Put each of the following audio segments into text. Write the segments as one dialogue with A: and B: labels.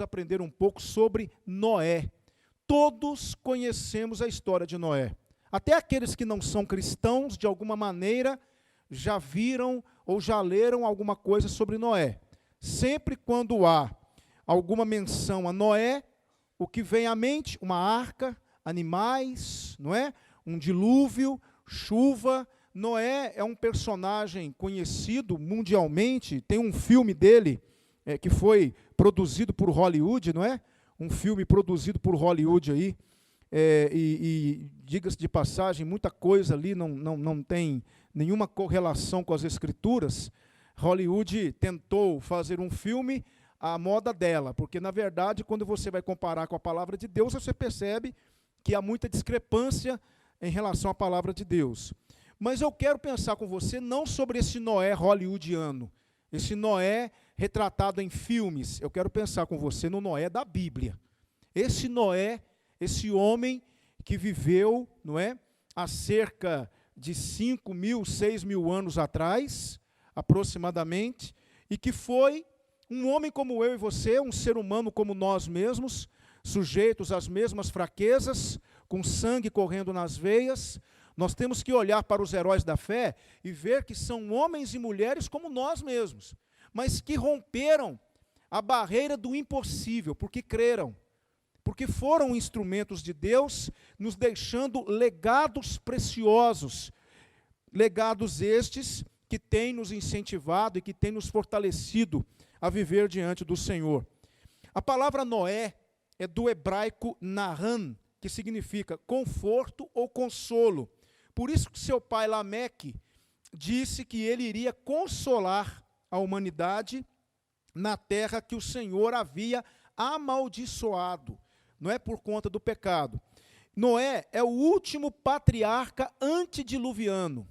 A: aprender um pouco sobre Noé. Todos conhecemos a história de Noé. Até aqueles que não são cristãos, de alguma maneira, já viram ou já leram alguma coisa sobre Noé. Sempre quando há alguma menção a Noé, o que vem à mente? Uma arca, animais, não é? Um dilúvio, chuva. Noé é um personagem conhecido mundialmente, tem um filme dele que foi produzido por Hollywood, não é? Um filme produzido por Hollywood aí, e diga-se de passagem, muita coisa ali não tem nenhuma correlação com as escrituras. Hollywood tentou fazer um filme à moda dela, porque, na verdade, quando você vai comparar com a palavra de Deus, você percebe que há muita discrepância em relação à palavra de Deus. Mas eu quero pensar com você não sobre esse Noé hollywoodiano, esse Noé retratado em filmes. Eu quero pensar com você no Noé da Bíblia. Esse Noé, esse homem que viveu, não é, há cerca de 5.000, 6.000 anos atrás, aproximadamente, e que foi um homem como eu e você, um ser humano como nós mesmos, sujeitos às mesmas fraquezas, com sangue correndo nas veias. Nós temos que olhar para os heróis da fé e ver que são homens e mulheres como nós mesmos, mas que romperam a barreira do impossível, porque creram, porque foram instrumentos de Deus, nos deixando legados preciosos, legados estes que têm nos incentivado e que têm nos fortalecido a viver diante do Senhor. A palavra Noé é do hebraico Nahan, que significa conforto ou consolo. Por isso que seu pai Lameque disse que ele iria consolar a humanidade na terra que o Senhor havia amaldiçoado, não é por conta do pecado. Noé é o último patriarca antediluviano.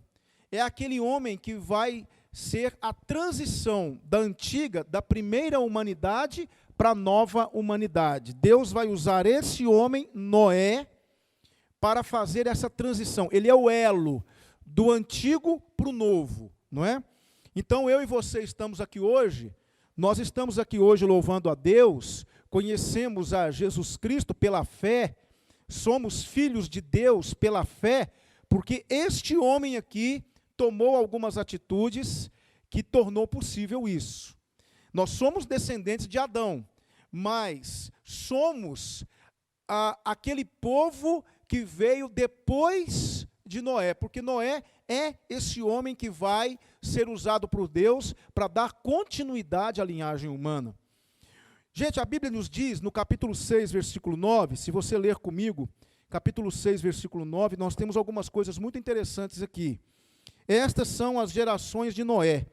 A: É aquele homem que vai ser a transição da primeira humanidade para a nova humanidade. Deus vai usar esse homem, Noé, para fazer essa transição. Ele é o elo do antigo para o novo, não é? Então eu e você estamos aqui hoje, nós estamos aqui hoje louvando a Deus, conhecemos a Jesus Cristo pela fé, somos filhos de Deus pela fé, porque este homem aqui tomou algumas atitudes que tornou possível isso. Nós somos descendentes de Adão, mas somos aquele povo que veio depois de Noé, porque Noé é esse homem que vai ser usado por Deus para dar continuidade à linhagem humana. Gente, a Bíblia nos diz, no capítulo 6, versículo 9, se você ler comigo, capítulo 6, versículo 9, nós temos algumas coisas muito interessantes aqui. Estas são as gerações de Noé.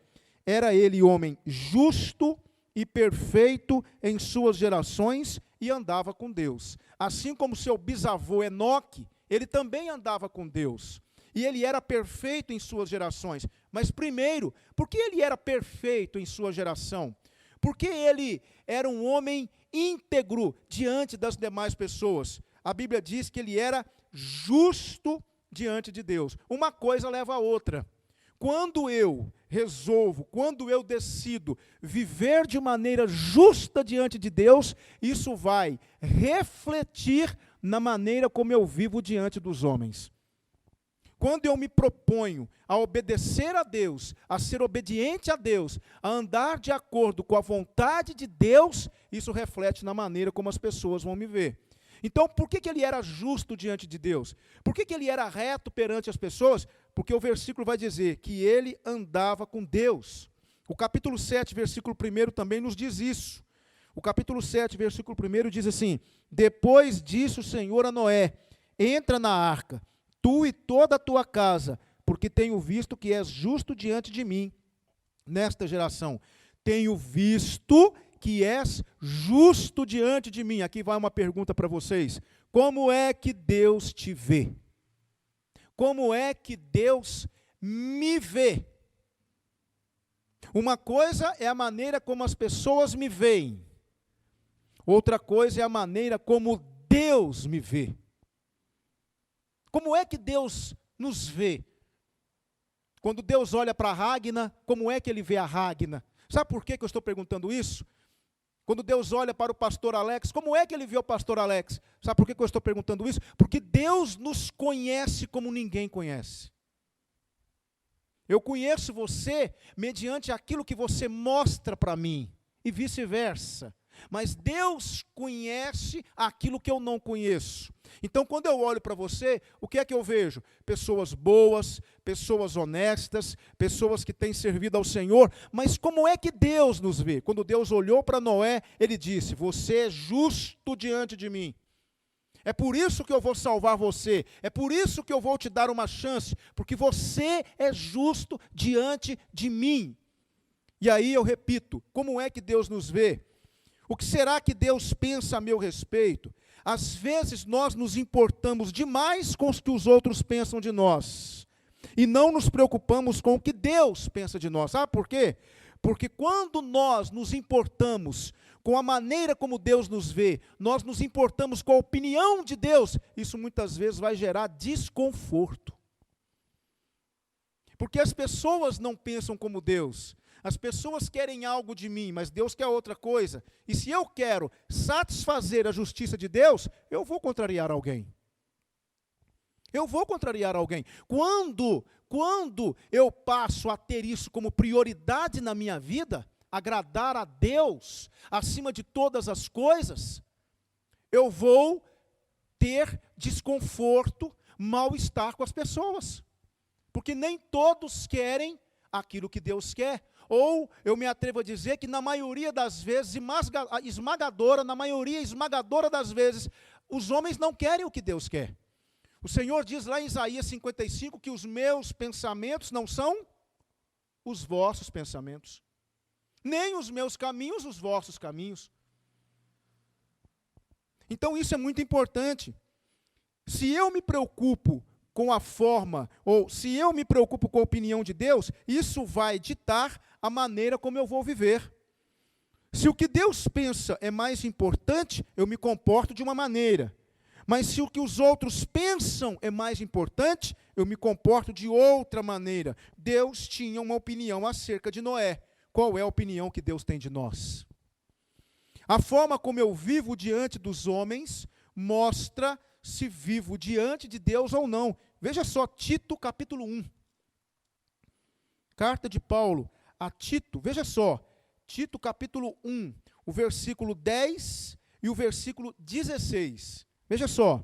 A: Era ele homem justo e perfeito em suas gerações e andava com Deus. Assim como seu bisavô Enoque, ele também andava com Deus. E ele era perfeito em suas gerações. Mas primeiro, por que ele era perfeito em sua geração? Porque ele era um homem íntegro diante das demais pessoas. A Bíblia diz que ele era justo diante de Deus. Uma coisa leva a outra. Quando eu resolvo, quando eu decido viver de maneira justa diante de Deus, isso vai refletir na maneira como eu vivo diante dos homens. Quando eu me proponho a obedecer a Deus, a ser obediente a Deus, a andar de acordo com a vontade de Deus, isso reflete na maneira como as pessoas vão me ver. Então, por que ele era justo diante de Deus? Por que ele era reto perante as pessoas? Porque o versículo vai dizer que ele andava com Deus. O capítulo 7, versículo 1 também nos diz isso. O capítulo 7, versículo 1 diz assim: depois disse o Senhor a Noé: entra na arca, tu e toda a tua casa, porque tenho visto que és justo diante de mim nesta geração. Tenho visto que és justo diante de mim. Aqui vai uma pergunta para vocês. Como é que Deus te vê? Como é que Deus me vê? Uma coisa é a maneira como as pessoas me veem. Outra coisa é a maneira como Deus me vê. Como é que Deus nos vê? Quando Deus olha para Ragna, como é que ele vê a Ragna? Sabe por que eu estou perguntando isso? Quando Deus olha para o pastor Alex, como é que ele vê o pastor Alex? Sabe por que eu estou perguntando isso? Porque Deus nos conhece como ninguém conhece. Eu conheço você mediante aquilo que você mostra para mim, e vice-versa. Mas Deus conhece aquilo que eu não conheço. Então, quando eu olho para você, o que é que eu vejo? Pessoas boas, pessoas honestas, pessoas que têm servido ao Senhor. Mas como é que Deus nos vê? Quando Deus olhou para Noé, Ele disse: você é justo diante de mim. É por isso que eu vou salvar você. É por isso que eu vou te dar uma chance. Porque você é justo diante de mim. E aí eu repito, como é que Deus nos vê? O que será que Deus pensa a meu respeito? Às vezes nós nos importamos demais com o que os outros pensam de nós. E não nos preocupamos com o que Deus pensa de nós. Sabe por quê? Porque quando nós nos importamos com a maneira como Deus nos vê, nós nos importamos com a opinião de Deus, isso muitas vezes vai gerar desconforto. Porque as pessoas não pensam como Deus. As pessoas querem algo de mim, mas Deus quer outra coisa. E se eu quero satisfazer a justiça de Deus, eu vou contrariar alguém. Eu vou contrariar alguém. Quando eu passo a ter isso como prioridade na minha vida, agradar a Deus acima de todas as coisas, eu vou ter desconforto, mal-estar com as pessoas. Porque nem todos querem aquilo que Deus quer. Ou eu me atrevo a dizer que na maioria das vezes, na maioria esmagadora das vezes, os homens não querem o que Deus quer. O Senhor diz lá em Isaías 55 que os meus pensamentos não são os vossos pensamentos, nem os meus caminhos os vossos caminhos. Então isso é muito importante. Se eu me preocupo com a forma, ou se eu me preocupo com a opinião de Deus, isso vai ditar a maneira como eu vou viver. Se o que Deus pensa é mais importante, eu me comporto de uma maneira. Mas se o que os outros pensam é mais importante, eu me comporto de outra maneira. Deus tinha uma opinião acerca de Noé. Qual é a opinião que Deus tem de nós? A forma como eu vivo diante dos homens mostra se vivo diante de Deus ou não. Veja só, Tito capítulo 1. Carta de Paulo a Tito, veja só, Tito capítulo 1, o versículo 10 e o versículo 16. Veja só.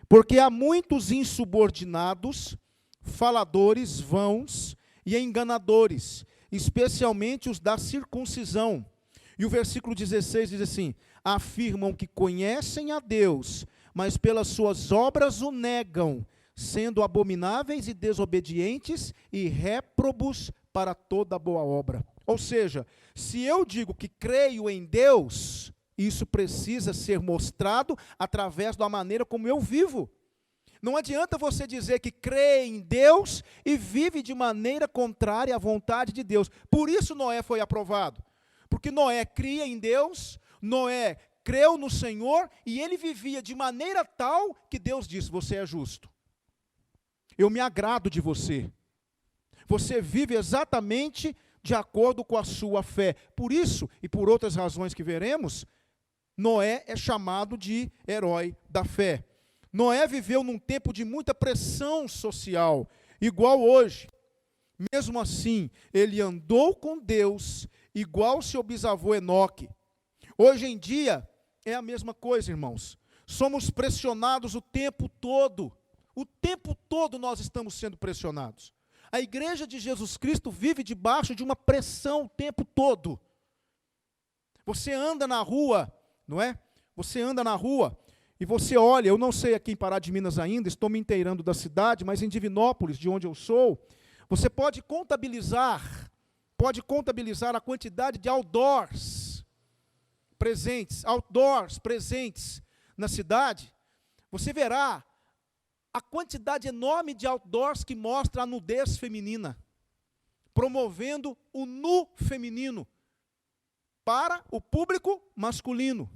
A: Porque há muitos insubordinados, faladores vãos e enganadores, especialmente os da circuncisão. E o versículo 16 diz assim: afirmam que conhecem a Deus, mas pelas suas obras o negam, sendo abomináveis e desobedientes e réprobos para toda boa obra. Ou seja, se eu digo que creio em Deus, isso precisa ser mostrado através da maneira como eu vivo. Não adianta você dizer que crê em Deus e vive de maneira contrária à vontade de Deus. Por isso Noé foi aprovado. Porque Noé cria em Deus, Noé creu no Senhor e ele vivia de maneira tal que Deus disse: você é justo. Eu me agrado de você. Você vive exatamente de acordo com a sua fé. Por isso, e por outras razões que veremos, Noé é chamado de herói da fé. Noé viveu num tempo de muita pressão social, igual hoje. Mesmo assim, ele andou com Deus, igual seu bisavô Enoque. Hoje em dia, é a mesma coisa, irmãos. Somos pressionados o tempo todo. O tempo todo nós estamos sendo pressionados. A igreja de Jesus Cristo vive debaixo de uma pressão o tempo todo. Você anda na rua, não é? Você anda na rua e você olha, eu não sei aqui em Pará de Minas ainda, estou me inteirando da cidade, mas em Divinópolis, de onde eu sou, você pode contabilizar a quantidade de outdoors presentes na cidade. Você verá a quantidade enorme de outdoors que mostra a nudez feminina, promovendo o nu feminino para o público masculino.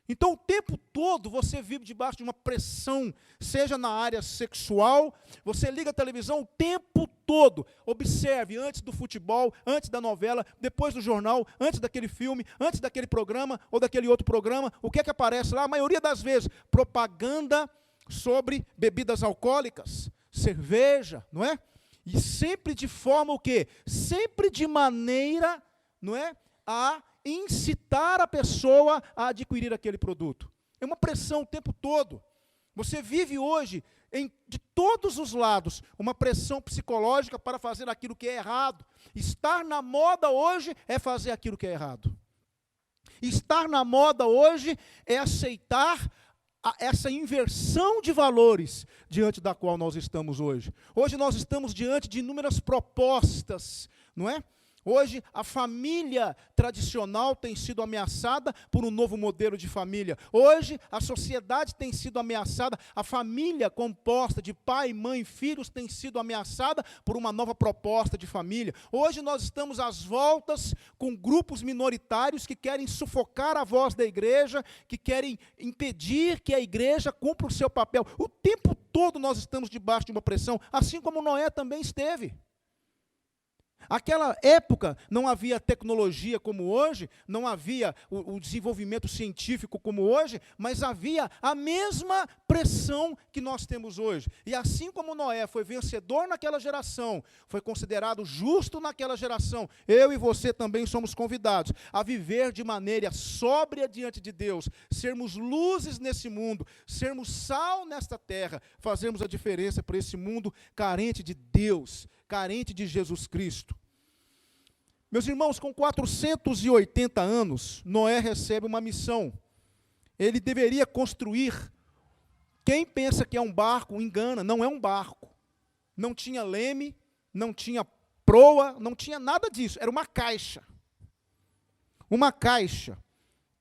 A: Então, o tempo todo você vive debaixo de uma pressão, seja na área sexual, você liga a televisão o tempo todo. Observe, antes do futebol, antes da novela, depois do jornal, antes daquele filme, antes daquele programa ou daquele outro programa, o que é que aparece lá? A maioria das vezes, propaganda sobre bebidas alcoólicas, cerveja, não é? E sempre de forma o quê? Sempre de maneira, não é? A incitar a pessoa a adquirir aquele produto. É uma pressão o tempo todo. Você vive hoje, de todos os lados, uma pressão psicológica para fazer aquilo que é errado. Estar na moda hoje é fazer aquilo que é errado. Estar na moda hoje é aceitar essa inversão de valores diante da qual nós estamos hoje. Hoje nós estamos diante de inúmeras propostas, não é? Hoje, a família tradicional tem sido ameaçada por um novo modelo de família. Hoje, a sociedade tem sido ameaçada, a família composta de pai, mãe, filhos tem sido ameaçada por uma nova proposta de família. Hoje, nós estamos às voltas com grupos minoritários que querem sufocar a voz da igreja, que querem impedir que a igreja cumpra o seu papel. O tempo todo nós estamos debaixo de uma pressão, assim como Noé também esteve. Naquela época não havia tecnologia como hoje, não havia o desenvolvimento científico como hoje, mas havia a mesma pressão que nós temos hoje. E assim como Noé foi vencedor naquela geração, foi considerado justo naquela geração, eu e você também somos convidados a viver de maneira sóbria diante de Deus, sermos luzes nesse mundo, sermos sal nesta terra, fazermos a diferença para esse mundo carente de Deus, carente de Jesus Cristo. Meus irmãos, com 480 anos, Noé recebe uma missão. Ele deveria construir. Quem pensa que é um barco, engana, não é um barco. Não tinha leme, não tinha proa, não tinha nada disso, era uma caixa. Uma caixa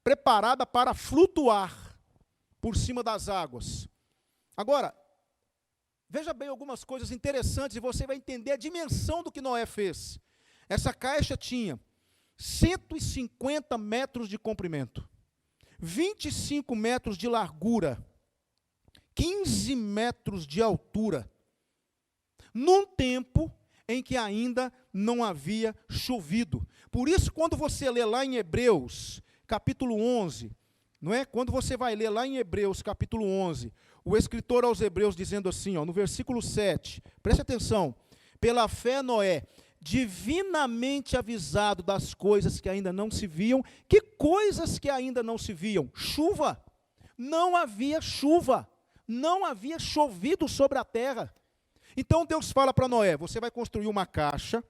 A: preparada para flutuar por cima das águas. Agora, veja bem algumas coisas interessantes e você vai entender a dimensão do que Noé fez. Essa caixa tinha 150 metros de comprimento, 25 metros de largura, 15 metros de altura, num tempo em que ainda não havia chovido. Por isso, quando você lê lá em Hebreus, capítulo 11, não é? Quando você vai ler lá em Hebreus, capítulo 11, o escritor aos Hebreus dizendo assim, ó, no versículo 7, preste atenção, pela fé Noé, divinamente avisado das coisas que ainda não se viam. Que coisas que ainda não se viam? Chuva. Não havia chuva. Não havia chovido sobre a terra. Então Deus fala para Noé, você vai construir uma caixa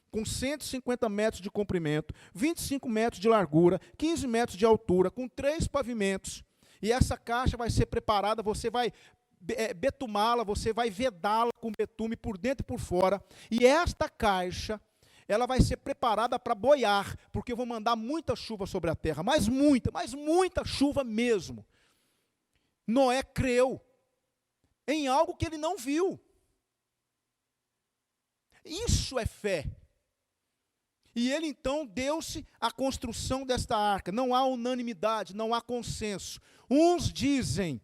A: com 150 metros de comprimento, 25 metros de largura, 15 metros de altura, com 3 pavimentos. E essa caixa vai ser preparada, você vai betumá-la, você vai vedá-la com betume por dentro e por fora, e esta caixa, ela vai ser preparada para boiar, porque eu vou mandar muita chuva sobre a terra, mas muita chuva mesmo. Noé creu em algo que ele não viu. Isso é fé. E ele então deu-se à construção desta arca. Não há unanimidade, não há consenso. Uns dizem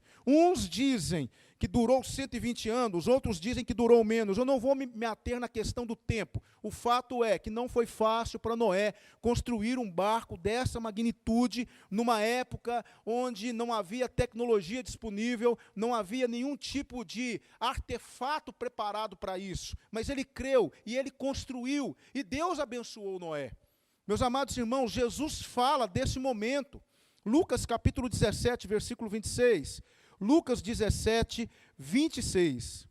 A: que durou 120 anos, outros dizem que durou menos. Eu não vou me ater na questão do tempo. O fato é que não foi fácil para Noé construir um barco dessa magnitude, numa época onde não havia tecnologia disponível, não havia nenhum tipo de artefato preparado para isso. Mas ele creu e ele construiu, e Deus abençoou Noé. Meus amados irmãos, Jesus fala desse momento. Lucas capítulo 17, versículo 26. Lucas 17, 26.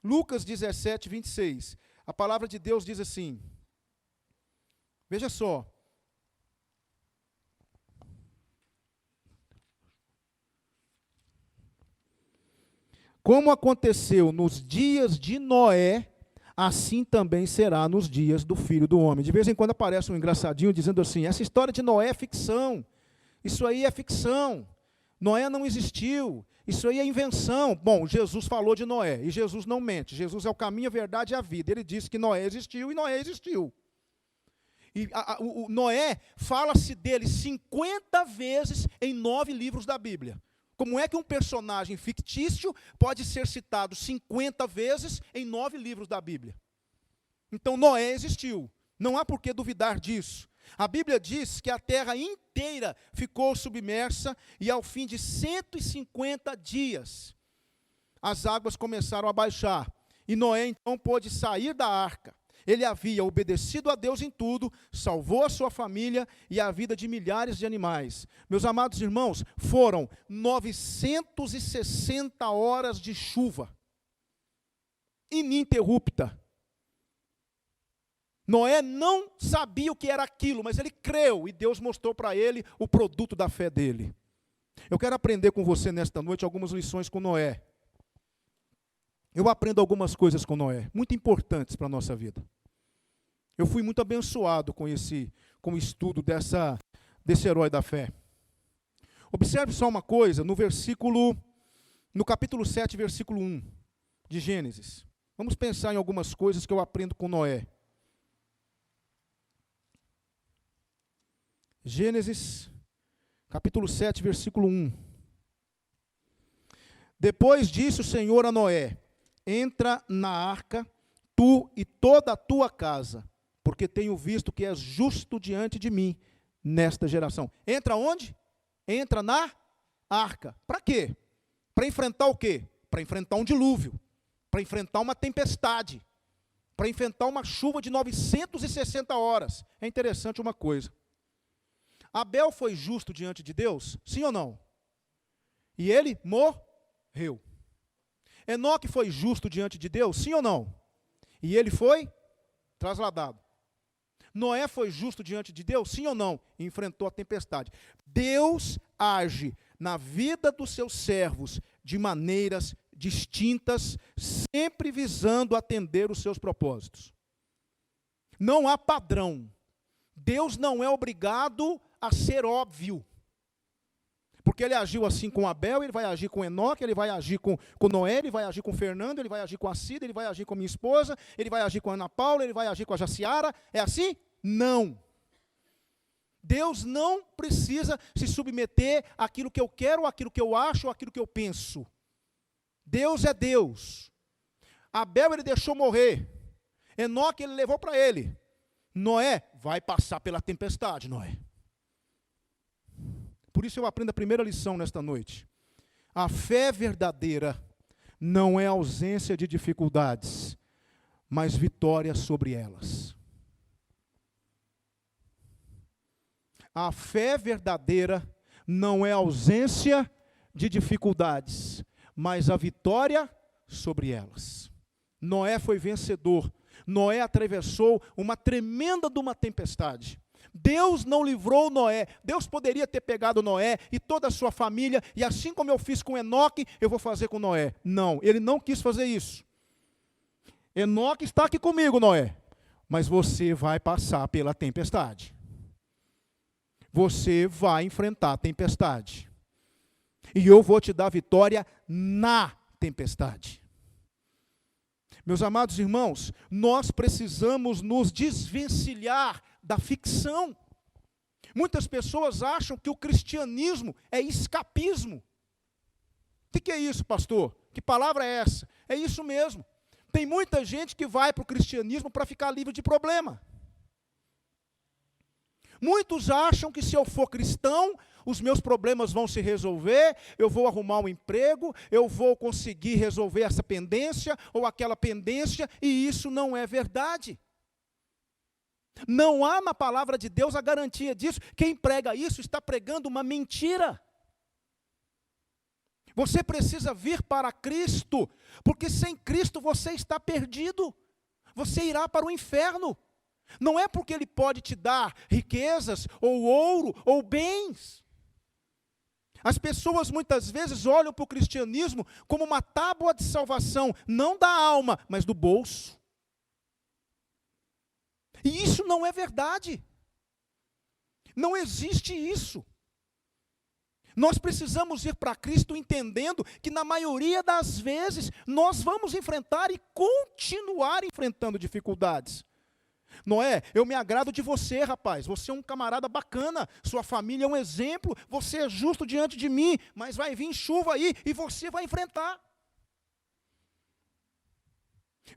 A: Lucas 17, 26. A palavra de Deus diz assim. Veja só. Como aconteceu nos dias de Noé, assim também será nos dias do Filho do Homem. De vez em quando aparece um engraçadinho dizendo assim, essa história de Noé é ficção. Isso aí é ficção. Noé não existiu. Isso aí é invenção. Bom, Jesus falou de Noé, e Jesus não mente. Jesus é o caminho, a verdade e a vida. Ele disse que Noé existiu, e Noé existiu. E o Noé, fala-se dele 50 vezes em 9 livros da Bíblia. Como é que um personagem fictício pode ser citado 50 vezes em 9 livros da Bíblia? Então Noé existiu, não há por que duvidar disso. A Bíblia diz que a terra inteira ficou submersa e ao fim de 150 dias, as águas começaram a baixar. E Noé então pôde sair da arca. Ele havia obedecido a Deus em tudo, salvou a sua família e a vida de milhares de animais. Meus amados irmãos, foram 960 horas de chuva, ininterrupta. Noé não sabia o que era aquilo, mas ele creu, e Deus mostrou para ele o produto da fé dele. Eu quero aprender com você nesta noite algumas lições com Noé. Eu aprendo algumas coisas com Noé, muito importantes para a nossa vida. Eu fui muito abençoado com o estudo desse herói da fé. Observe só uma coisa, no capítulo 7, versículo 1 de Gênesis. Vamos pensar em algumas coisas que eu aprendo com Noé. Gênesis, capítulo 7, versículo 1. Depois disse o Senhor a Noé: entra na arca, tu e toda a tua casa, porque tenho visto que és justo diante de mim nesta geração. Entra onde? Entra na arca. Para quê? Para enfrentar o quê? Para enfrentar um dilúvio, para enfrentar uma tempestade, para enfrentar uma chuva de 960 horas. É interessante uma coisa. Abel foi justo diante de Deus? Sim ou não? E ele morreu. Enoque foi justo diante de Deus? Sim ou não? E ele foi trasladado. Noé foi justo diante de Deus? Sim ou não? E enfrentou a tempestade. Deus age na vida dos seus servos de maneiras distintas, sempre visando atender os seus propósitos. Não há padrão. Deus não é obrigado a ser óbvio. Porque ele agiu assim com Abel, ele vai agir com Enoque, ele vai agir com Noé, ele vai agir com Fernando, ele vai agir com a Cida, ele vai agir com minha esposa, ele vai agir com a Ana Paula, ele vai agir com a Jaciara. É assim? Não. Deus não precisa se submeter àquilo que eu quero, àquilo que eu acho, àquilo que eu penso. Deus é Deus. Abel ele deixou morrer. Enoque ele levou para ele. Noé vai passar pela tempestade, Noé. Por isso eu aprendo a primeira lição nesta noite. A fé verdadeira não é ausência de dificuldades, mas vitória sobre elas. A fé verdadeira não é ausência de dificuldades, mas a vitória sobre elas. Noé foi vencedor. Noé atravessou uma tremenda de uma tempestade. Deus não livrou Noé. Deus poderia ter pegado Noé e toda a sua família, e assim como eu fiz com Enoque, eu vou fazer com Noé. Não, ele não quis fazer isso. Enoque está aqui comigo, Noé, mas você vai passar pela tempestade. Você vai enfrentar a tempestade. E eu vou te dar vitória na tempestade. Meus amados irmãos, nós precisamos nos desvencilhar da ficção. Muitas pessoas acham que o cristianismo é escapismo. O que é isso, pastor? Que palavra é essa? É isso mesmo. Tem muita gente que vai para o cristianismo para ficar livre de problema. Muitos acham que se eu for cristão, os meus problemas vão se resolver, eu vou arrumar um emprego, eu vou conseguir resolver essa pendência ou aquela pendência, e isso não é verdade. Não há na palavra de Deus a garantia disso. Quem prega isso está pregando uma mentira. Você precisa vir para Cristo, porque sem Cristo você está perdido. Você irá para o inferno. Não é porque Ele pode te dar riquezas, ou ouro, ou bens. As pessoas muitas vezes olham para o cristianismo como uma tábua de salvação, não da alma, mas do bolso. E isso não é verdade. Não existe isso. Nós precisamos ir para Cristo entendendo que na maioria das vezes nós vamos enfrentar e continuar enfrentando dificuldades. Noé, eu me agrado de você, rapaz. Você é um camarada bacana. Sua família é um exemplo. Você é justo diante de mim. Mas vai vir chuva aí e você vai enfrentar.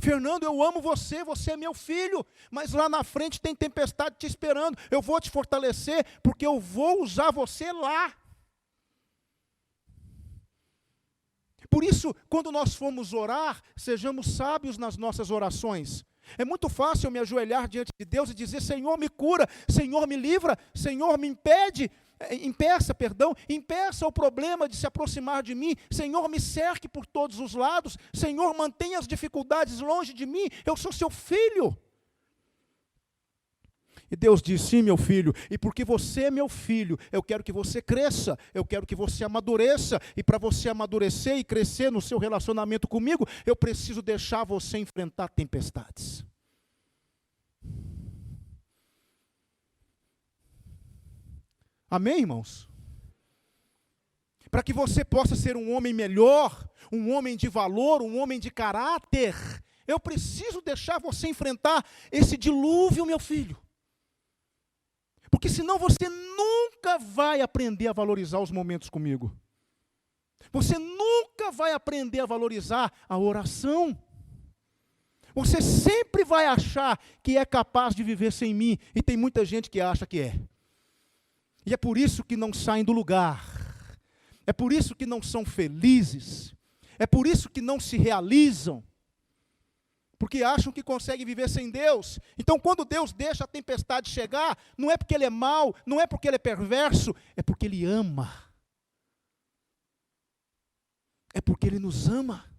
A: Fernando, eu amo você. Você é meu filho. Mas lá na frente tem tempestade te esperando. Eu vou te fortalecer porque eu vou usar você lá. Por isso, quando nós formos orar, sejamos sábios nas nossas orações. É muito fácil eu me ajoelhar diante de Deus e dizer: Senhor, me cura, Senhor, me livra, Senhor, me impeça o problema de se aproximar de mim, Senhor, me cerque por todos os lados, Senhor, mantenha as dificuldades longe de mim, eu sou seu filho. E Deus diz: sim, meu filho, e porque você é meu filho, eu quero que você cresça, eu quero que você amadureça, e para você amadurecer e crescer no seu relacionamento comigo, eu preciso deixar você enfrentar tempestades. Amém, irmãos? Para que você possa ser um homem melhor, um homem de valor, um homem de caráter, eu preciso deixar você enfrentar esse dilúvio, meu filho. Porque senão você nunca vai aprender a valorizar os momentos comigo. Você nunca vai aprender a valorizar a oração. Você sempre vai achar que é capaz de viver sem mim. E tem muita gente que acha que é. E é por isso que não saem do lugar. É por isso que não são felizes. É por isso que não se realizam. Porque acham que conseguem viver sem Deus. Então, quando Deus deixa a tempestade chegar, não é porque Ele é mau, não é porque Ele é perverso, é porque Ele ama. É porque Ele nos ama.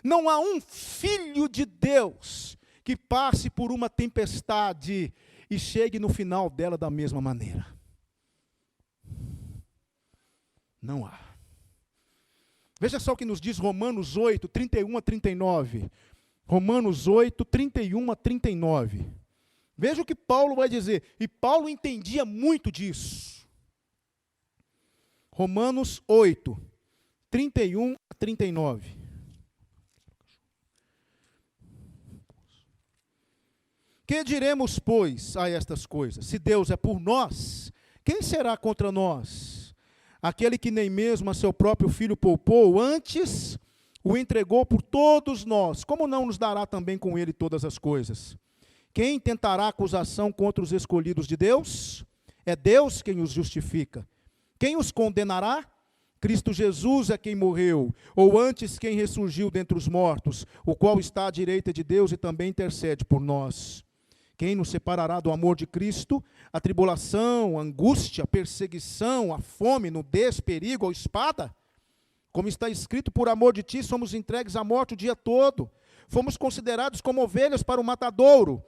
A: Não há um filho de Deus que passe por uma tempestade e chegue no final dela da mesma maneira. Não há. Veja só o que nos diz Romanos 8, 31 a 39. Romanos 8, 31 a 39. Veja o que Paulo vai dizer. E Paulo entendia muito disso. Romanos 8, 31 a 39. Que diremos, pois, a estas coisas? Se Deus é por nós, quem será contra nós? Aquele que nem mesmo a seu próprio filho poupou, antes o entregou por todos nós, como não nos dará também com ele todas as coisas? Quem tentará acusação contra os escolhidos de Deus? É Deus quem os justifica. Quem os condenará? Cristo Jesus é quem morreu, ou antes quem ressurgiu dentre os mortos, o qual está à direita de Deus e também intercede por nós. Quem nos separará do amor de Cristo? A tribulação, a angústia, a perseguição, a fome, nudez, perigo ou espada? Como está escrito: por amor de ti somos entregues à morte o dia todo. Fomos considerados como ovelhas para o matadouro.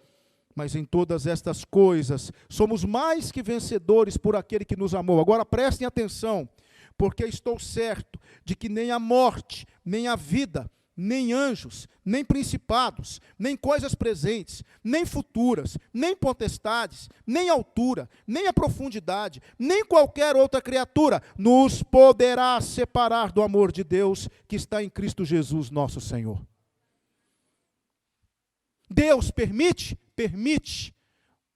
A: Mas em todas estas coisas somos mais que vencedores por aquele que nos amou. Agora prestem atenção, porque estou certo de que nem a morte, nem a vida, nem anjos, nem principados, nem coisas presentes, nem futuras, nem potestades, nem altura, nem a profundidade, nem qualquer outra criatura nos poderá separar do amor de Deus que está em Cristo Jesus, nosso Senhor. Deus permite? Permite,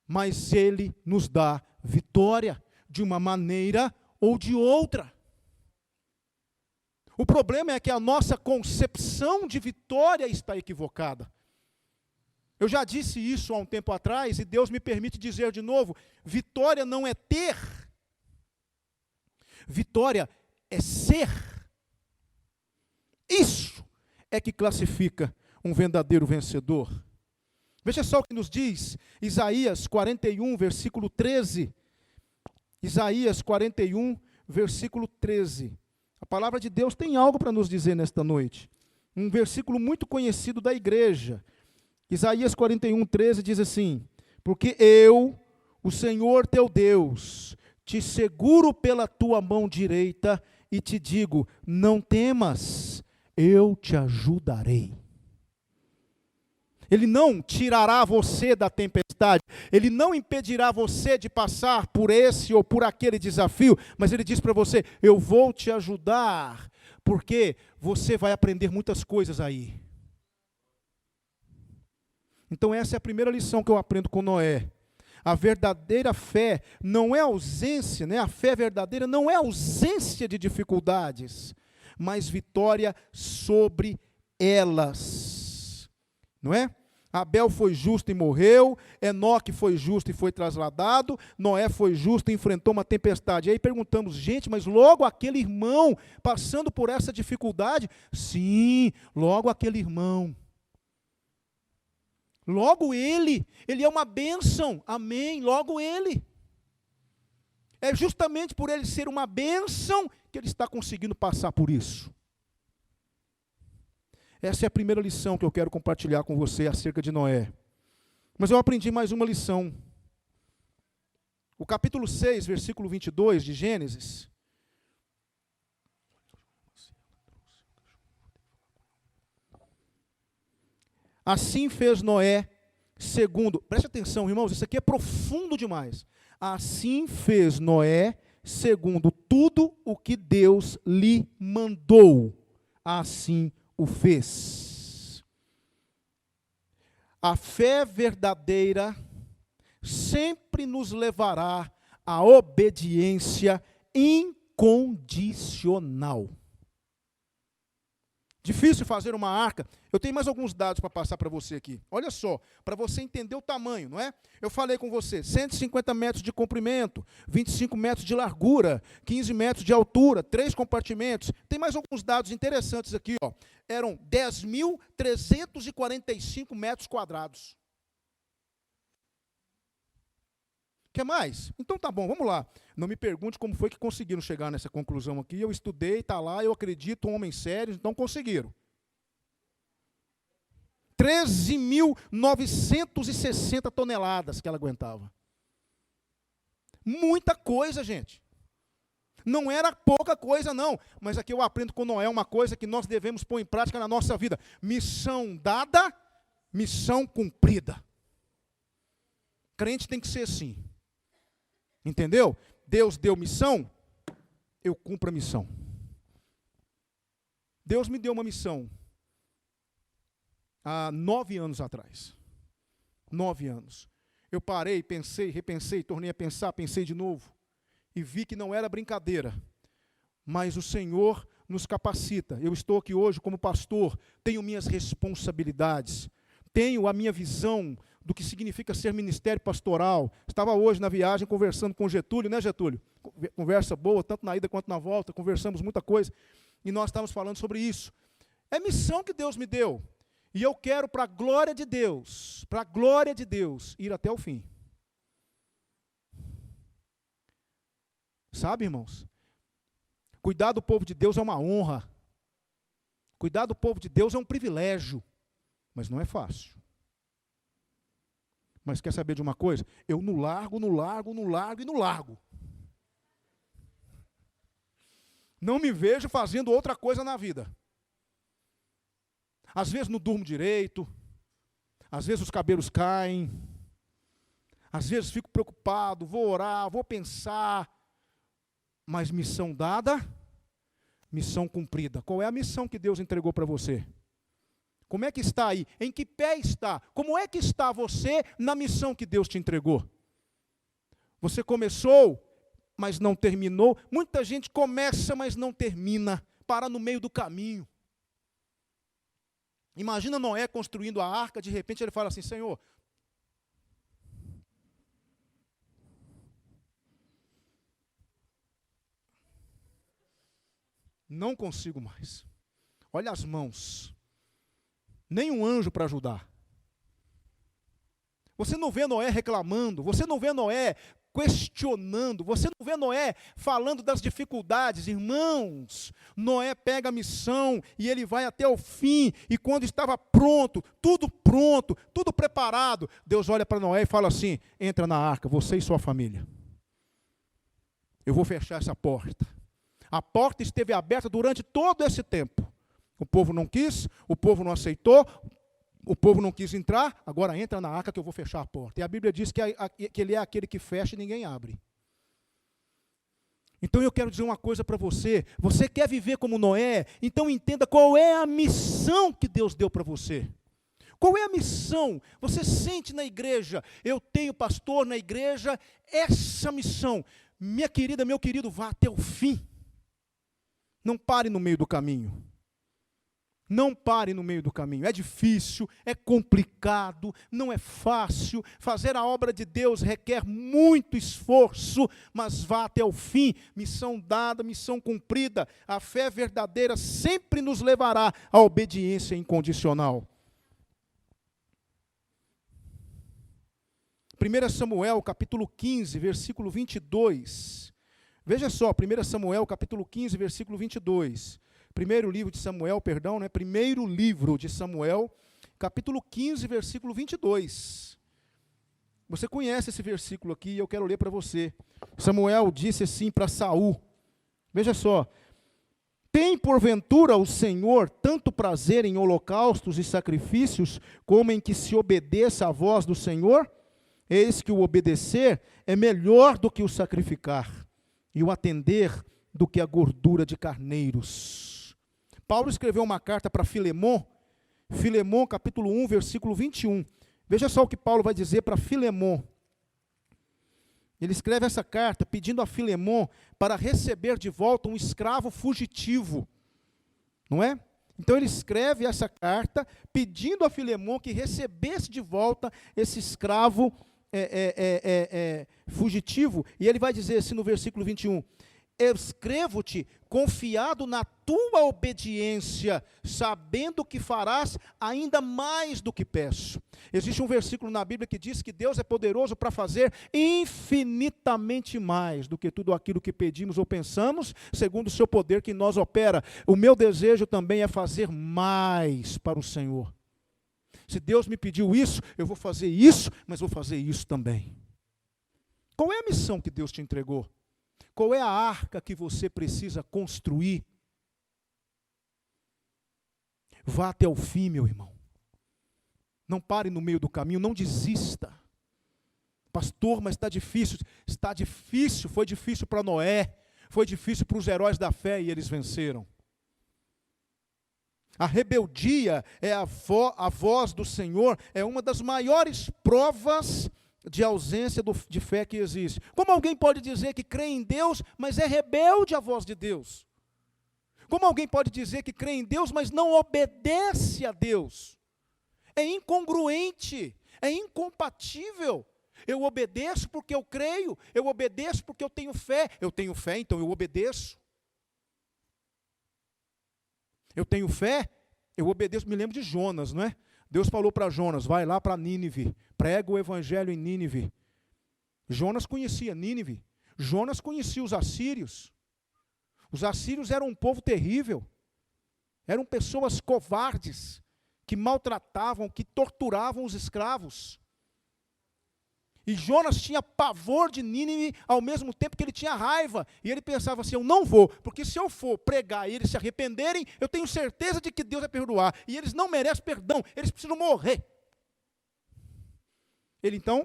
A: mas Ele nos dá vitória de uma maneira ou de outra. O problema é que a nossa concepção de vitória está equivocada. Eu já disse isso há um tempo atrás e Deus me permite dizer de novo: vitória não é ter, vitória é ser. Isso é que classifica um verdadeiro vencedor. Veja só o que nos diz Isaías 41, versículo 13. Isaías 41, versículo 13. A palavra de Deus tem algo para nos dizer nesta noite. Um versículo muito conhecido da igreja. Isaías 41, 13 diz assim: porque eu, o Senhor teu Deus, te seguro pela tua mão direita e te digo: não temas, eu te ajudarei. Ele não tirará você da tempestade, Ele não impedirá você de passar por esse ou por aquele desafio, mas Ele diz para você: eu vou te ajudar, porque você vai aprender muitas coisas aí. Então essa é a primeira lição que eu aprendo com Noé. A verdadeira fé não é ausência, né? A fé verdadeira não é ausência de dificuldades, mas vitória sobre elas. Não é? Abel foi justo e morreu, Enoque foi justo e foi trasladado, Noé foi justo e enfrentou uma tempestade. E aí perguntamos, gente, mas logo aquele irmão passando por essa dificuldade? Sim, logo aquele irmão. Logo ele é uma bênção, amém, logo ele. É justamente por ele ser uma bênção que ele está conseguindo passar por isso. Essa é a primeira lição que eu quero compartilhar com você acerca de Noé. Mas eu aprendi mais uma lição. O capítulo 6, versículo 22 de Gênesis. Assim fez Noé, segundo... Preste atenção, irmãos, isso aqui é profundo demais. Assim fez Noé, segundo tudo o que Deus lhe mandou. Assim o fez. A fé verdadeira sempre nos levará à obediência incondicional. Difícil fazer uma arca. Eu tenho mais alguns dados para passar para você aqui. Olha só, para você entender o tamanho, não é? Eu falei com você, 150 metros de comprimento, 25 metros de largura, 15 metros de altura, 3 compartimentos. Tem mais alguns dados interessantes aqui, ó. Eram 10.345 metros quadrados. Quer mais? Então tá bom, vamos lá. Não me pergunte como foi que conseguiram chegar nessa conclusão aqui. Eu estudei, está lá, eu acredito, homens sérios, então conseguiram. 13.960 toneladas que ela aguentava. Muita coisa, gente. Não era pouca coisa, não. Mas aqui eu aprendo com Noé uma coisa que nós devemos pôr em prática na nossa vida. Missão dada, missão cumprida. Crente tem que ser assim. Entendeu? Deus deu missão, eu cumpro a missão. Deus me deu uma missão há 9 anos atrás. 9 anos. Eu parei, pensei, repensei, tornei a pensar, pensei de novo. E vi que não era brincadeira. Mas o Senhor nos capacita. Eu estou aqui hoje como pastor, tenho minhas responsabilidades, tenho a minha visão do que significa ser ministério pastoral. Estava hoje na viagem conversando com Getúlio, né, Getúlio? Conversa boa, tanto na ida quanto na volta, conversamos muita coisa, e nós estávamos falando sobre isso. É missão que Deus me deu, e eu quero, para a glória de Deus, ir até o fim. Sabe, irmãos? Cuidar do povo de Deus é uma honra. Cuidar do povo de Deus é um privilégio, mas não é fácil. Mas quer saber de uma coisa? Eu no largo. Não me vejo fazendo outra coisa na vida. Às vezes não durmo direito, às vezes os cabelos caem, às vezes fico preocupado, vou orar, vou pensar, mas missão dada, missão cumprida. Qual é a missão que Deus entregou para você? Como é que está aí? Em que pé está? Como é que está você na missão que Deus te entregou? Você começou, mas não terminou. Muita gente começa, mas não termina. Para no meio do caminho. Imagina Noé construindo a arca, de repente ele fala assim, Senhor, não consigo mais. Olha as mãos. Nem um anjo para ajudar. Você não vê Noé reclamando, você não vê Noé questionando, você não vê Noé falando das dificuldades. Irmãos, Noé pega a missão e ele vai até o fim, e quando estava pronto, tudo preparado, Deus olha para Noé e fala assim, entra na arca, você e sua família. Eu vou fechar essa porta. A porta esteve aberta durante todo esse tempo. O povo não quis, o povo não aceitou, o povo não quis entrar, agora entra na arca que eu vou fechar a porta. E a Bíblia diz que ele é aquele que fecha e ninguém abre. Então eu quero dizer uma coisa para você. Você quer viver como Noé? Então entenda qual é a missão que Deus deu para você. Qual é a missão? Você sente na igreja, eu tenho pastor na igreja, essa missão. Minha querida, meu querido, vá até o fim. Não pare no meio do caminho. Não pare no meio do caminho. É difícil, é complicado, não é fácil. Fazer a obra de Deus requer muito esforço, mas vá até o fim. Missão dada, missão cumprida. A fé verdadeira sempre nos levará à obediência incondicional. 1 Samuel, capítulo 15, versículo 22. Veja só, 1 Samuel, capítulo 15, versículo 22. Primeiro livro de Samuel, primeiro livro de Samuel, capítulo 15, versículo 22. Você conhece esse versículo aqui e eu quero ler para você. Samuel disse assim para Saul, veja só, tem porventura o Senhor tanto prazer em holocaustos e sacrifícios, como em que se obedeça à voz do Senhor? Eis que o obedecer é melhor do que o sacrificar, e o atender do que a gordura de carneiros. Paulo escreveu uma carta para Filemon, capítulo 1, versículo 21. Veja só o que Paulo vai dizer para Filemon. Ele escreve essa carta pedindo a Filemon para receber de volta um escravo fugitivo. Não é? Então ele escreve essa carta pedindo a Filemon que recebesse de volta esse escravo fugitivo. E ele vai dizer assim no versículo 21. Escrevo-te confiado na tua obediência, sabendo que farás ainda mais do que peço. Existe um versículo na Bíblia que diz que Deus é poderoso para fazer infinitamente mais do que tudo aquilo que pedimos ou pensamos, segundo o seu poder que em nós opera. O meu desejo também é fazer mais para o Senhor. Se Deus me pediu isso, eu vou fazer isso, mas vou fazer isso também. Qual é a missão que Deus te entregou? Qual é a arca que você precisa construir? Vá até o fim, meu irmão. Não pare no meio do caminho, não desista. Pastor, mas está difícil. Está difícil, foi difícil para Noé, foi difícil para os heróis da fé e eles venceram. A rebeldia é a voz do Senhor, é uma das maiores provas de ausência de fé que existe. Como alguém pode dizer que crê em Deus, mas é rebelde à voz de Deus? Como alguém pode dizer que crê em Deus, mas não obedece a Deus? É incongruente, é incompatível. Eu obedeço porque eu creio, eu obedeço porque eu tenho fé, então eu obedeço. Eu tenho fé, eu obedeço. Me lembro de Jonas, não é? Deus falou para Jonas, vai lá para Nínive, prega o evangelho em Nínive. Jonas conhecia Nínive, Jonas conhecia os assírios. Os assírios eram um povo terrível, eram pessoas covardes, que maltratavam, que torturavam os escravos. E Jonas tinha pavor de Nínive, ao mesmo tempo que ele tinha raiva. E ele pensava assim, eu não vou, porque se eu for pregar e eles se arrependerem, eu tenho certeza de que Deus vai perdoar. E eles não merecem perdão, eles precisam morrer. Ele então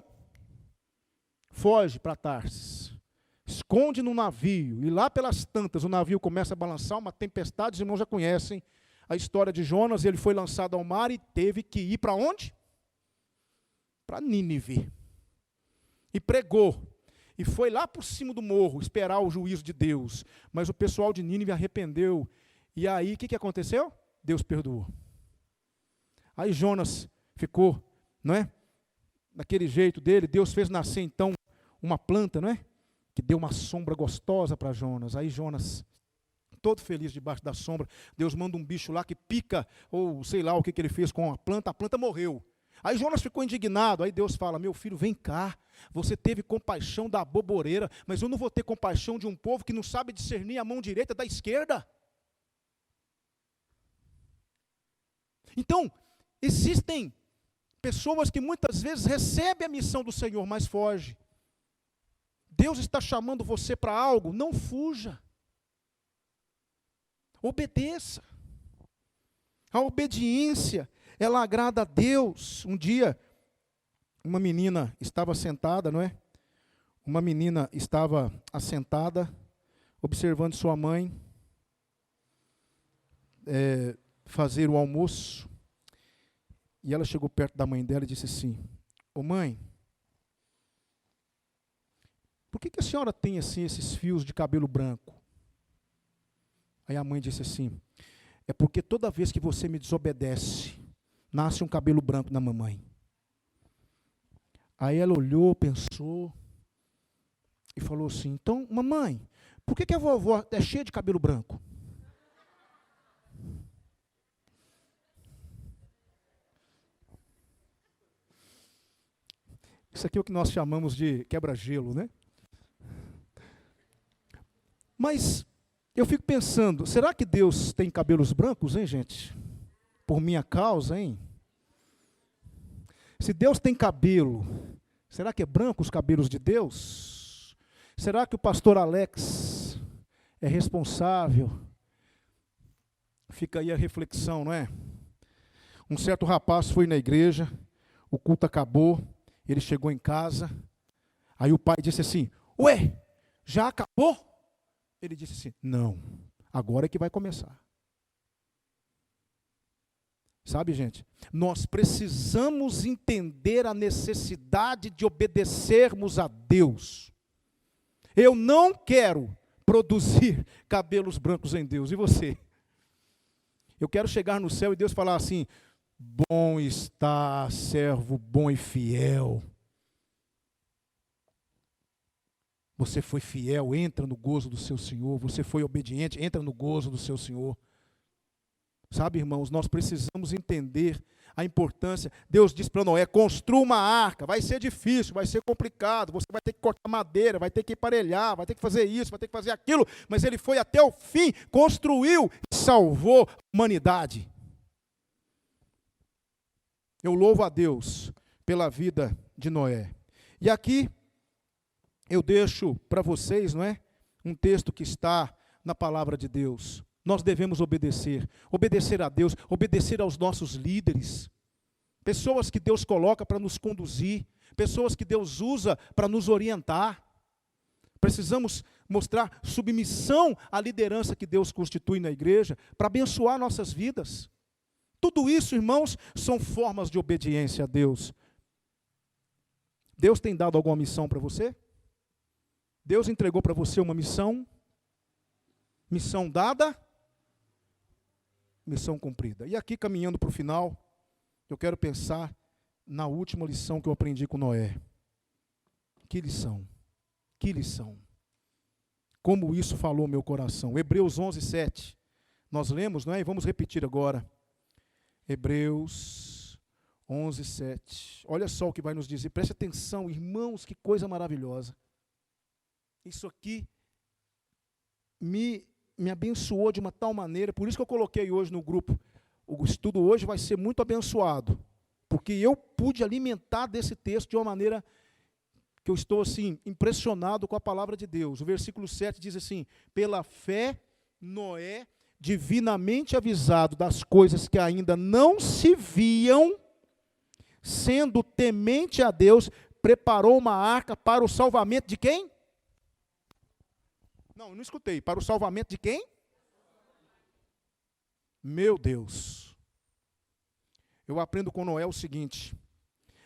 A: foge para Tarsis, esconde no navio, e lá pelas tantas o navio começa a balançar, uma tempestade, os irmãos já conhecem a história de Jonas. Ele foi lançado ao mar e teve que ir para onde? Para Nínive. E pregou, e foi lá por cima do morro esperar o juízo de Deus. Mas o pessoal de Nínive arrependeu. E aí, o que aconteceu? Deus perdoou. Aí Jonas ficou, não é? Daquele jeito dele. Deus fez nascer então uma planta, não é? Que deu uma sombra gostosa para Jonas. Aí Jonas, todo feliz debaixo da sombra, Deus manda um bicho lá que pica, ou sei lá o que ele fez com a planta morreu. Aí Jonas ficou indignado, aí Deus fala, meu filho, vem cá, você teve compaixão da aboboreira, mas eu não vou ter compaixão de um povo que não sabe discernir a mão direita da esquerda. Então, existem pessoas que muitas vezes recebem a missão do Senhor, mas fogem. Deus está chamando você para algo, não fuja. Obedeça. A obediência, ela agrada a Deus. Um dia, uma menina estava sentada, não é? Uma menina estava assentada, observando sua mãe fazer o almoço. E ela chegou perto da mãe dela e disse assim: ô mãe, por que a senhora tem assim esses fios de cabelo branco? Aí a mãe disse assim: é porque toda vez que você me desobedece, nasce um cabelo branco na mamãe. Aí ela olhou, pensou e falou assim: então, mamãe, por que a vovó é cheia de cabelo branco? Isso aqui é o que nós chamamos de quebra-gelo, né? Mas eu fico pensando, será que Deus tem cabelos brancos, hein, gente? Por minha causa, hein? Se Deus tem cabelo, será que é branco os cabelos de Deus? Será que o pastor Alex é responsável? Fica aí a reflexão, não é? Um certo rapaz foi na igreja, o culto acabou, ele chegou em casa, aí o pai disse assim: ué, já acabou? Ele disse assim: não, agora é que vai começar. Sabe, gente, nós precisamos entender a necessidade de obedecermos a Deus. Eu não quero produzir cabelos brancos em Deus, e você? Eu quero chegar no céu e Deus falar assim: bom está, servo bom e fiel. Você foi fiel, entra no gozo do seu Senhor. Você foi obediente, entra no gozo do seu Senhor. Sabe, irmãos, nós precisamos entender a importância. Deus disse para Noé: construa uma arca. Vai ser difícil, vai ser complicado. Você vai ter que cortar madeira, vai ter que emparelhar, vai ter que fazer isso, vai ter que fazer aquilo. Mas ele foi até o fim, construiu e salvou a humanidade. Eu louvo a Deus pela vida de Noé. E aqui eu deixo para vocês, não é, um texto que está na palavra de Deus. Nós devemos obedecer a Deus, obedecer aos nossos líderes, pessoas que Deus coloca para nos conduzir, pessoas que Deus usa para nos orientar. Precisamos mostrar submissão à liderança que Deus constitui na igreja, para abençoar nossas vidas. Tudo isso, irmãos, são formas de obediência a Deus. Deus tem dado alguma missão para você? Deus entregou para você uma missão? Missão dada? Missão cumprida. E aqui, caminhando para o final, eu quero pensar na última lição que eu aprendi com Noé. Que lição? Que lição? Como isso falou meu coração. Hebreus 11:7. Nós lemos, não é? E vamos repetir agora. Hebreus 11:7. Olha só o que vai nos dizer. Preste atenção, irmãos, que coisa maravilhosa. Isso aqui me abençoou de uma tal maneira, por isso que eu coloquei hoje no grupo. O estudo hoje vai ser muito abençoado, porque eu pude alimentar desse texto de uma maneira que eu estou assim, impressionado com a palavra de Deus. O versículo 7 diz assim: pela fé, Noé, divinamente avisado das coisas que ainda não se viam, sendo temente a Deus, preparou uma arca para o salvamento de quem? Não, eu não escutei. Para o salvamento de quem? Meu Deus. Eu aprendo com Noé o seguinte: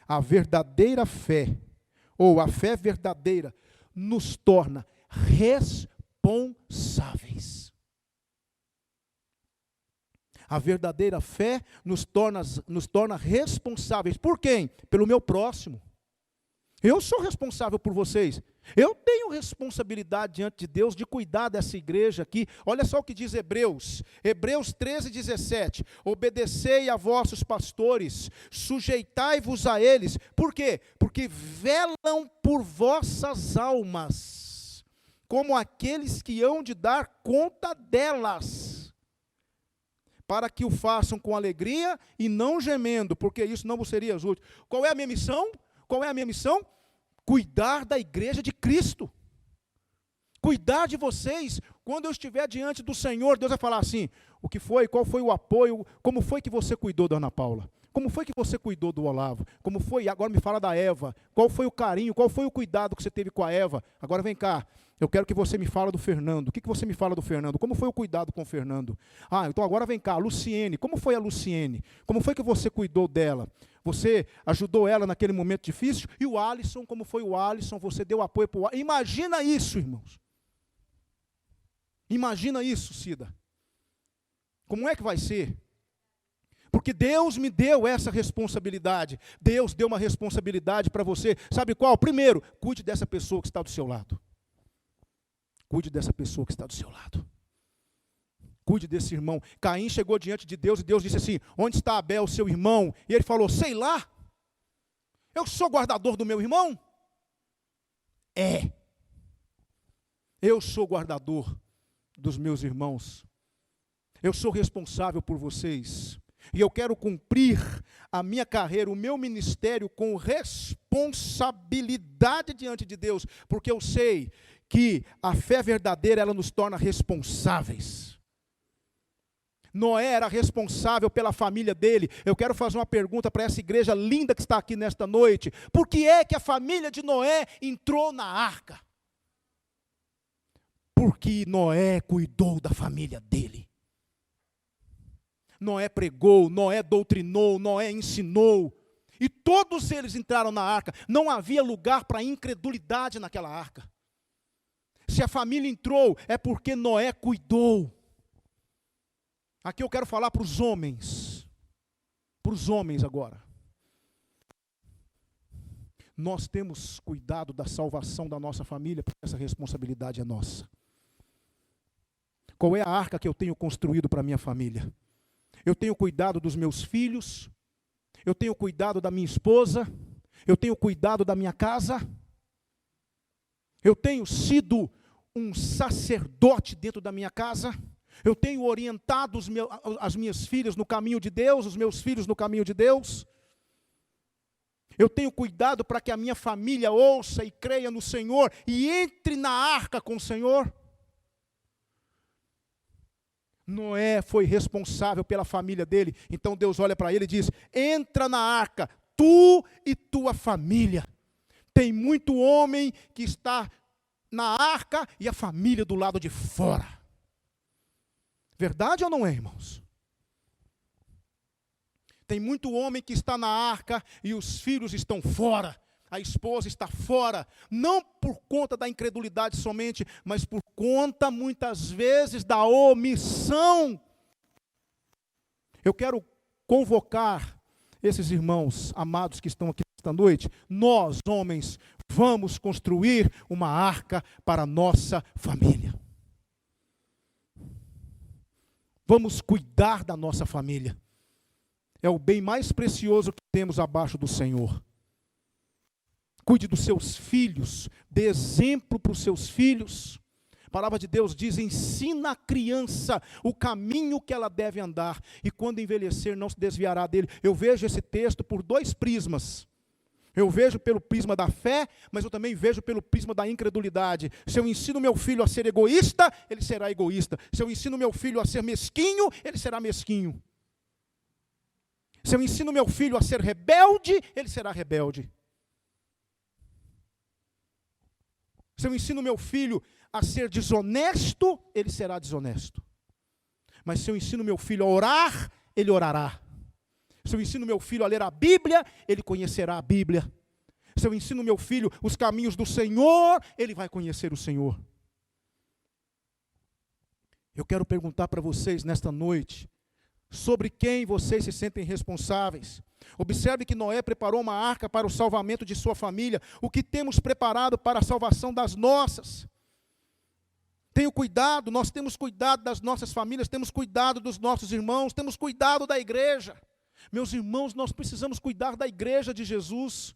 A: a verdadeira fé, ou a fé verdadeira, nos torna responsáveis. A verdadeira fé nos torna responsáveis. Por quem? Pelo meu próximo. Eu sou responsável por vocês. Eu tenho responsabilidade diante de Deus de cuidar dessa igreja aqui. Olha só o que diz Hebreus. Hebreus 13:17. Obedecei a vossos pastores, sujeitai-vos a eles. Por quê? Porque velam por vossas almas, como aqueles que hão de dar conta delas, para que o façam com alegria e não gemendo, porque isso não vos seria útil. Qual é a minha missão? Qual é a minha missão? Cuidar da igreja de Cristo. Cuidar de vocês. Quando eu estiver diante do Senhor, Deus vai falar assim: o que foi? Qual foi o apoio? Como foi que você cuidou da Ana Paula? Como foi que você cuidou do Olavo? Como foi? Agora me fala da Eva. Qual foi o carinho? Qual foi o cuidado que você teve com a Eva? Agora vem cá. Eu quero que você me fale do Fernando. O que você me fala do Fernando? Como foi o cuidado com o Fernando? Então agora vem cá, a Luciene. Como foi a Luciene? Como foi que você cuidou dela? Você ajudou ela naquele momento difícil? E o Alisson, como foi o Alisson? Você deu apoio para o Alisson? Imagina isso, irmãos. Imagina isso, Cida. Como é que vai ser? Porque Deus me deu essa responsabilidade. Deus deu uma responsabilidade para você. Sabe qual? Primeiro, cuide dessa pessoa que está do seu lado. Cuide dessa pessoa que está do seu lado. Cuide desse irmão. Caim chegou diante de Deus e Deus disse assim: onde está Abel, seu irmão? E ele falou: sei lá. Eu sou guardador do meu irmão? Eu sou guardador dos meus irmãos. Eu sou responsável por vocês. E eu quero cumprir a minha carreira, o meu ministério com responsabilidade diante de Deus, porque eu sei que a fé verdadeira, ela nos torna responsáveis. Noé era responsável pela família dele. Eu quero fazer uma pergunta para essa igreja linda que está aqui nesta noite. Por que é que a família de Noé entrou na arca? Porque Noé cuidou da família dele. Noé pregou, Noé doutrinou, Noé ensinou. E todos eles entraram na arca. Não havia lugar para incredulidade naquela arca. Se a família entrou, é porque Noé cuidou. Aqui eu quero falar para os homens. Para os homens agora. Nós temos cuidado da salvação da nossa família, porque essa responsabilidade é nossa. Qual é a arca que eu tenho construído para a minha família? Eu tenho cuidado dos meus filhos, eu tenho cuidado da minha esposa, eu tenho cuidado da minha casa, eu tenho sido um sacerdote dentro da minha casa, eu tenho orientado as minhas filhas no caminho de Deus, os meus filhos no caminho de Deus, eu tenho cuidado para que a minha família ouça e creia no Senhor e entre na arca com o Senhor. Noé foi responsável pela família dele, então Deus olha para ele e diz: entra na arca, tu e tua família. Tem muito homem que está na arca e a família do lado de fora. Verdade ou não é, irmãos? Tem muito homem que está na arca e os filhos estão fora. A esposa está fora, não por conta da incredulidade somente, mas por conta, muitas vezes, da omissão. Eu quero convocar esses irmãos amados que estão aqui esta noite. Nós, homens, vamos construir uma arca para a nossa família. Vamos cuidar da nossa família. É o bem mais precioso que temos abaixo do Senhor. Cuide dos seus filhos, dê exemplo para os seus filhos. A palavra de Deus diz: ensina a criança o caminho que ela deve andar, e quando envelhecer não se desviará dele. Eu vejo esse texto por dois prismas. Eu vejo pelo prisma da fé, mas eu também vejo pelo prisma da incredulidade. Se eu ensino meu filho a ser egoísta, ele será egoísta. Se eu ensino meu filho a ser mesquinho, ele será mesquinho. Se eu ensino meu filho a ser rebelde, ele será rebelde. Se eu ensino meu filho a ser desonesto, ele será desonesto. Mas se eu ensino meu filho a orar, ele orará. Se eu ensino meu filho a ler a Bíblia, ele conhecerá a Bíblia. Se eu ensino meu filho os caminhos do Senhor, ele vai conhecer o Senhor. Eu quero perguntar para vocês nesta noite, sobre quem vocês se sentem responsáveis. Observe que Noé preparou uma arca para o salvamento de sua família. O que temos preparado para a salvação das nossas? Tenho cuidado, nós temos cuidado das nossas famílias, temos cuidado dos nossos irmãos, temos cuidado da igreja. Meus irmãos, nós precisamos cuidar da igreja de Jesus.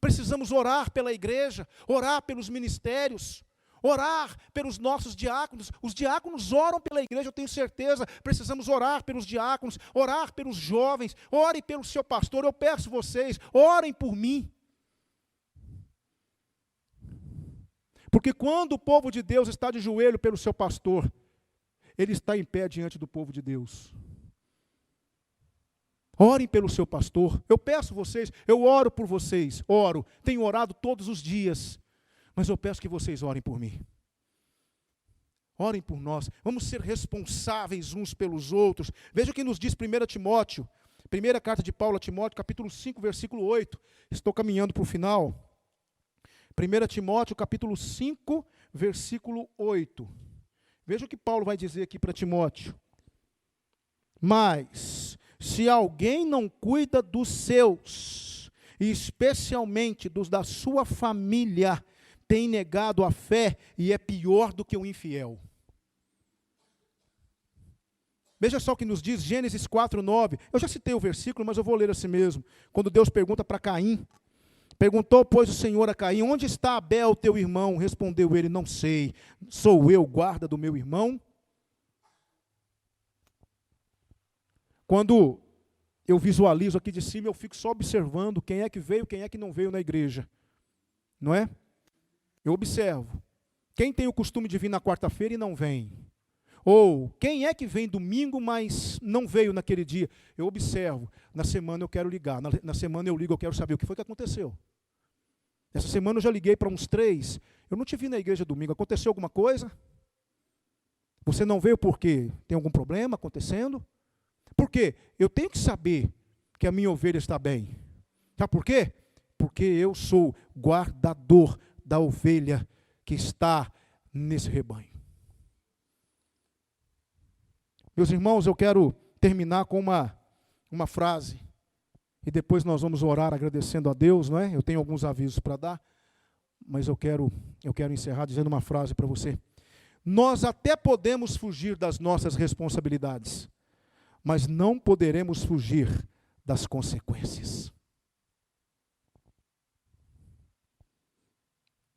A: Precisamos orar pela igreja, orar pelos ministérios, orar pelos nossos diáconos. Os diáconos oram pela igreja, eu tenho certeza. Precisamos orar pelos diáconos, orar pelos jovens, ore pelo seu pastor. Eu peço vocês, orem por mim. Porque quando o povo de Deus está de joelho pelo seu pastor, ele está em pé diante do povo de Deus. Orem pelo seu pastor. Eu peço vocês, eu oro por vocês, oro. Tenho orado todos os dias. Mas eu peço que vocês orem por mim. Orem por nós. Vamos ser responsáveis uns pelos outros. Veja o que nos diz 1 Timóteo. Primeira carta de Paulo a Timóteo, capítulo 5, versículo 8. Estou caminhando para o final. 1 Timóteo, capítulo 5, versículo 8. Veja o que Paulo vai dizer aqui para Timóteo. Mas, se alguém não cuida dos seus, e especialmente dos da sua família, tem negado a fé e é pior do que o infiel. Veja só o que nos diz Gênesis 4:9. Eu já citei o versículo, mas eu vou ler assim mesmo. Quando Deus pergunta para Caim, perguntou, pois, o Senhor a Caim, onde está Abel, teu irmão? Respondeu ele, não sei, sou eu guarda do meu irmão? Quando eu visualizo aqui de cima, eu fico só observando quem é que veio, quem é que não veio na igreja. Não é? Eu observo. Quem tem o costume de vir na quarta-feira e não vem? Ou quem é que vem domingo, mas não veio naquele dia? Eu observo. Na semana eu quero ligar. Na semana eu ligo, eu quero saber o que foi que aconteceu. Essa semana eu já liguei para uns 3. Eu não te vi na igreja domingo. Aconteceu alguma coisa? Você não veio porque tem algum problema acontecendo? Por quê? Eu tenho que saber que a minha ovelha está bem. Sabe por quê? Porque eu sou guardador da ovelha que está nesse rebanho. Meus irmãos, eu quero terminar com uma frase, e depois nós vamos orar agradecendo a Deus, não é? Eu tenho alguns avisos para dar, mas eu quero encerrar dizendo uma frase para você. Nós até podemos fugir das nossas responsabilidades, mas não poderemos fugir das consequências.